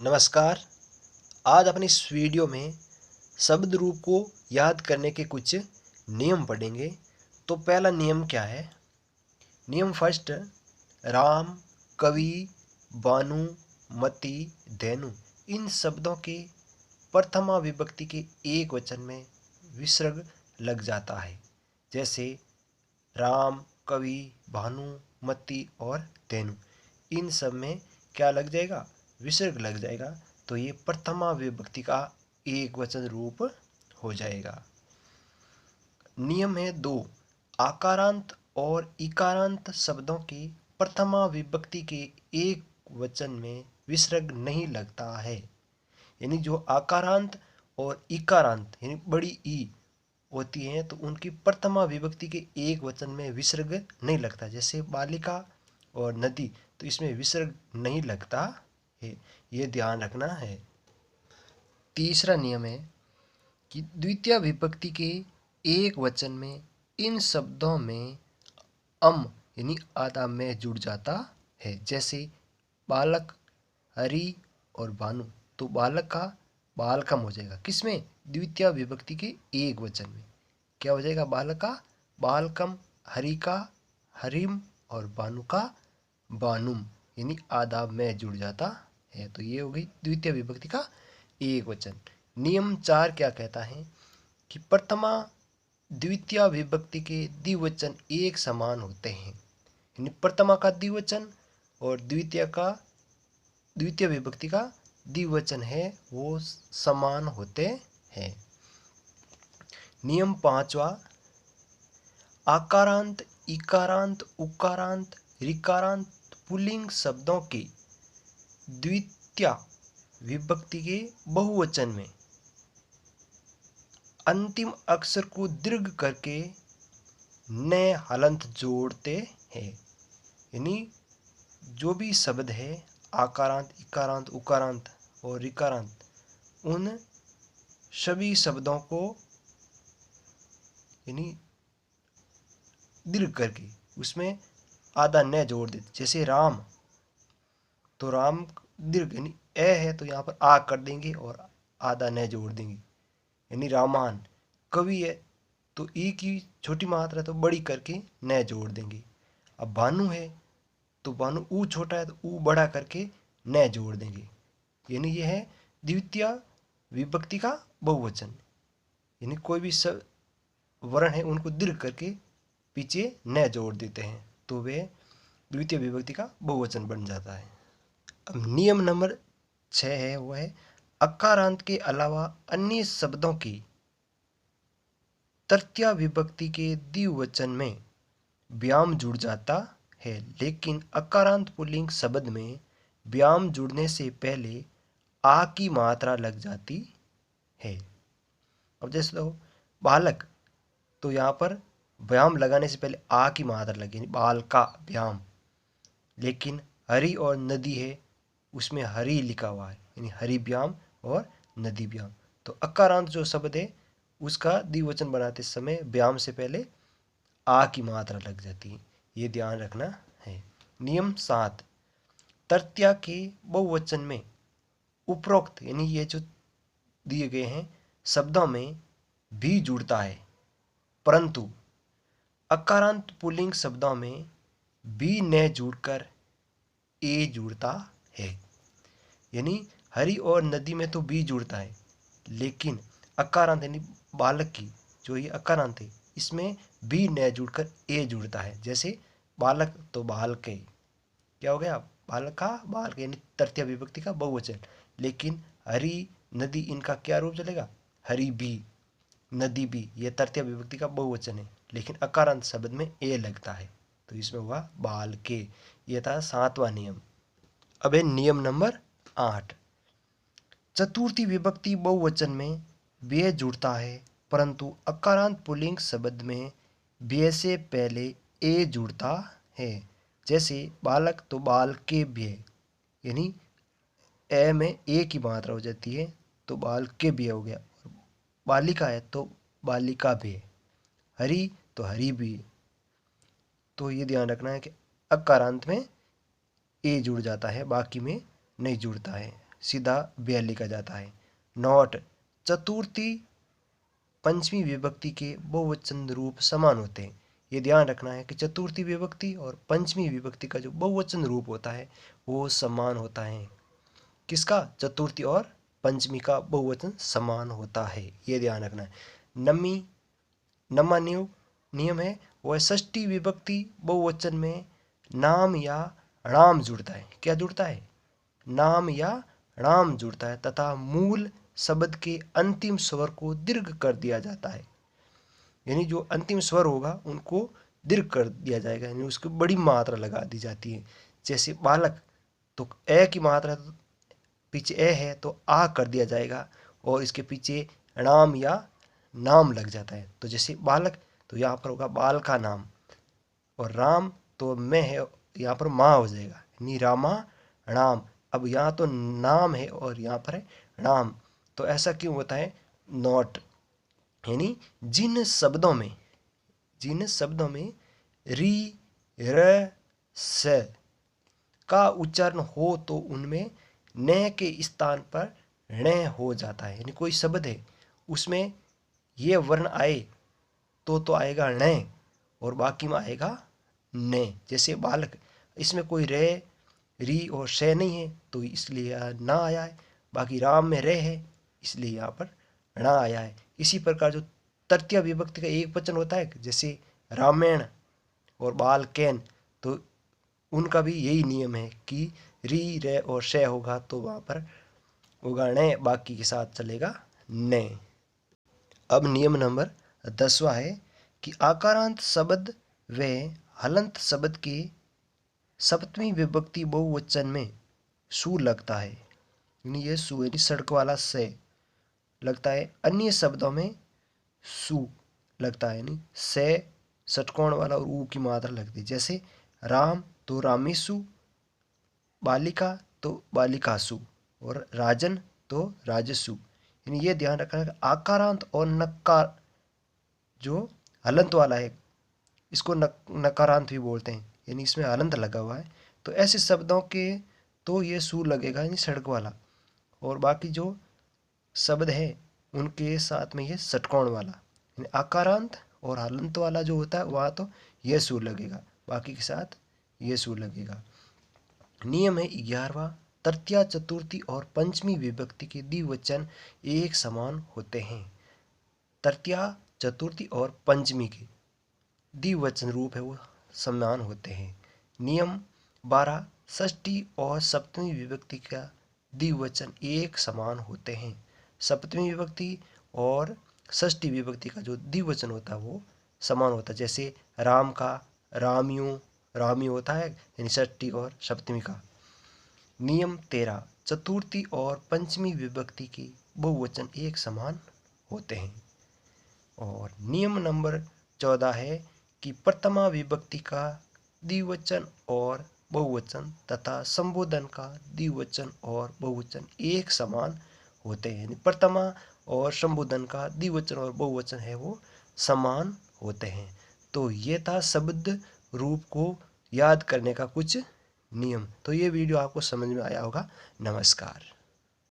नमस्कार। आज अपनी इस वीडियो में शब्द रूप को याद करने के कुछ नियम पढ़ेंगे। तो पहला नियम क्या है? नियम फर्स्ट, राम, कवि, बानु, मति, धेनु इन शब्दों के प्रथमा विभक्ति के एक वचन में विसर्ग लग जाता है। जैसे राम, कवि, भानु, मति और धेनु इन सब में क्या लग जाएगा? विसर्ग लग जाएगा। तो ये प्रथमा विभक्ति का एक वचन रूप हो जाएगा। नियम है 2, आकारांत और इकारांत शब्दों के प्रथमा विभक्ति के एक वचन में विसर्ग नहीं लगता है। यानी जो आकारांत और इकारांत यानी बड़ी ई होती हैं तो उनकी प्रथमा विभक्ति के एक वचन में विसर्ग नहीं लगता। जैसे बालिका और नदी, तो इसमें विसर्ग नहीं लगता है, ये ध्यान रखना है। तीसरा नियम है कि द्वितीय विभक्ति के एक वचन में इन शब्दों में अम यानी आधा में जुड़ जाता है। जैसे बालक, हरि और भानु, तो बालक का बालकम हो जाएगा। किसमें? द्वितीय विभक्ति के एक वचन में क्या हो जाएगा? बालक का बालकम, हरि का हरिम और भानु का बानुम, यानी आधा में जुड़ जाता है। तो ये हो गई द्वितीय विभक्ति का एक वचन। नियम 4 क्या कहता है कि प्रथमा द्वितीय विभक्ति के द्विवचन एक समान होते हैं। यानी प्रथमा का द्विवचन और द्वितीय विभक्ति का द्विवचन है वो समान होते हैं। नियम 5वां, आकारांत, इकारांत, उकारांत, ऋकारांत पुल्लिंग शब्दों के द्वितीय विभक्ति के बहुवचन में अंतिम अक्षर को दीर्घ करके नए हलंत जोड़ते हैं। यानी जो भी शब्द है आकारांत, इकारांत, उकारांत और ऋकारांत, उन सभी शब्दों को यानी दीर्घ करके उसमें आधा न जोड़ देते। जैसे राम, तो राम दीर्घ यानी ए है तो यहाँ पर आ कर देंगे और आधा न जोड़ देंगे। यानी रामान, कवि है तो ई की छोटी मात्रा तो बड़ी करके न जोड़ देंगे। अब भानु है तो भानु ऊ छोटा है तो ऊ बड़ा करके न जोड़ देंगे। यानी यह है द्वितीय विभक्ति का बहुवचन। यानी कोई भी वर्ण है उनको दीर्घ करके पीछे न जोड़ देते हैं तो वे द्वितीय विभक्ति का बहुवचन बन जाता है। अब नियम नंबर 6 है वो है अकारांत के अलावा अन्य शब्दों की तृतीय विभक्ति के द्विवचन में व्याम जुड़ जाता है, लेकिन अकारांत पुल्लिंग शब्द में व्याम जुड़ने से पहले आ की मात्रा लग जाती है। अब जैसे लो बालक, तो यहाँ पर व्याम लगाने से पहले आ की मात्रा लगी बाल का व्याम। लेकिन हरि और नदी है उसमें हरि लिखा हुआ है यानी हरि व्याम और नदी व्याम। तो अकारांत जो शब्द है उसका द्विवचन बनाते समय व्याम से पहले आ की मात्रा लग जाती है, ये ध्यान रखना है। नियम 7, तृतीया के बहुवचन में उपरोक्त यानी ये जो दिए गए हैं शब्दों में भी जुड़ता है, परंतु अकारांत पुल्लिंग शब्दों में भी न जुड़कर ए जुड़ता है। यानी हरि और नदी में तो बी जुड़ता है, लेकिन अकारांत यानी बालक की जो ये अकारांत है इसमें बी न जुड़कर ए जुड़ता है। जैसे बालक तो बाल के, क्या हो गया? बालक का बाल के यानी तृतीय विभक्ति का बहुवचन। लेकिन हरि, नदी इनका क्या रूप चलेगा? हरि भी, नदी भी, ये तृतीय विभक्ति का बहुवचन है लेकिन अकारांत शब्द में ए लगता है तो इसमें हुआ बाल के। ये था 7वां नियम। अब है नियम नंबर 8, चतुर्थी विभक्ति बहुवचन में व्यय जुड़ता है परंतु अकारांत पुल्लिंग शब्द में व्यय से पहले ए जुड़ता है। जैसे बालक तो बाल के व्यय यानी ए में ए की मात्रा हो जाती है तो बाल के व्यय हो गया। बालिका है तो बालिका व्यय, हरि तो हरि भी। तो ये ध्यान रखना है कि अकारांत में ए जुड़ जाता है, बाकी में नहीं जुड़ता है। सीधा व्य लिखा जाता है। नोट, चतुर्थी पंचमी विभक्ति के बहुवचन रूप समान होते हैं। ये ध्यान रखना है कि चतुर्थी विभक्ति और पंचमी विभक्ति का जो बहुवचन रूप होता है वो समान होता है। किसका? चतुर्थी और पंचमी का बहुवचन समान होता है, ये ध्यान रखना है। नमा नियम है वह षष्ठी विभक्ति बहुवचन में नाम या णाम जुड़ता है। क्या जुड़ता है? नाम या णाम जुड़ता है तथा मूल शब्द के अंतिम स्वर को दीर्घ कर दिया जाता है। यानी जो अंतिम स्वर होगा उनको दीर्घ कर दिया जाएगा, यानी उसकी बड़ी मात्रा लगा दी जाती है। जैसे बालक, तो ए की मात्रा पीछे ए है तो आ कर दिया जाएगा और इसके पीछे णाम या नाम लग जाता है। तो जैसे बालक तो यहाँ पर होगा बाल का नाम, और राम तो मैं है, यहाँ पर माँ हो जाएगा, यानी रामा णाम। अब यहाँ तो नाम है और यहाँ पर है णाम, तो ऐसा क्यों होता है? नोट, यानी जिन शब्दों में री र स का उच्चारण हो तो उनमें न के स्थान पर ण हो जाता है। यानी कोई शब्द है उसमें ये वर्ण आए तो आएगा ण और बाकी में आएगा न। जैसे बालक, इसमें कोई रे री और से नहीं है तो इसलिए ना आया है। बाकी राम में रे है इसलिए यहाँ पर णा आया है। इसी प्रकार जो तृतीय विभक्ति का एक वचन होता है, जैसे रामायण और बालकेन, तो उनका भी यही नियम है कि री रे और से होगा तो वहाँ पर होगा ण, बाकी के साथ चलेगा न। अब नियम नंबर 10वां है कि आकारांत शब्द व हलंत शब्द के सप्तमी विभक्ति बहुवचन में सु लगता है। यानी ये सु यानी सड़क वाला से लगता है। अन्य शब्दों में सु लगता है, यानी से षटकोण वाला और ऊ की मात्रा लगती है। जैसे राम तो रामेशु, बालिका तो बालिकासु, और राजन तो राजसु। यानी ये ध्यान रखना है कि आकारांत और नकार जो हलंत वाला है इसको नकारांत भी बोलते हैं, यानी इसमें हलंत लगा हुआ है, तो ऐसे शब्दों के तो ये सु लगेगा, यानी सड़क वाला, और बाकी जो शब्द है उनके साथ में ये षटकोण वाला, यानी आकारांत और हलंत वाला जो होता है वहाँ तो ये सु लगेगा, बाकी के साथ ये सु लगेगा। नियम है 11वां, तृतीया चतुर्थी और पंचमी विभक्ति के द्विवचन एक समान होते हैं। तृतीया चतुर्थी और पंचमी के द्विवचन रूप है वो समान होते हैं। नियम 12, षष्ठी और सप्तमी विभक्ति का द्विवचन एक समान होते हैं। सप्तमी विभक्ति और षष्ठी विभक्ति का जो द्विवचन होता है वो समान होता है। जैसे राम का रामी होता है, यानी षष्ठी और सप्तमी का। नियम 13, चतुर्थी और पंचमी विभक्ति के बहुवचन एक समान होते हैं। और नियम नंबर 14 है कि प्रथमा विभक्ति का द्विवचन और बहुवचन तथा संबोधन का द्विवचन और बहुवचन एक समान होते हैं। यानी प्रथमा और संबोधन का द्विवचन और बहुवचन है वो समान होते हैं। तो ये था शब्द रूप को याद करने का कुछ नियम। तो ये वीडियो आपको समझ में आया होगा। नमस्कार।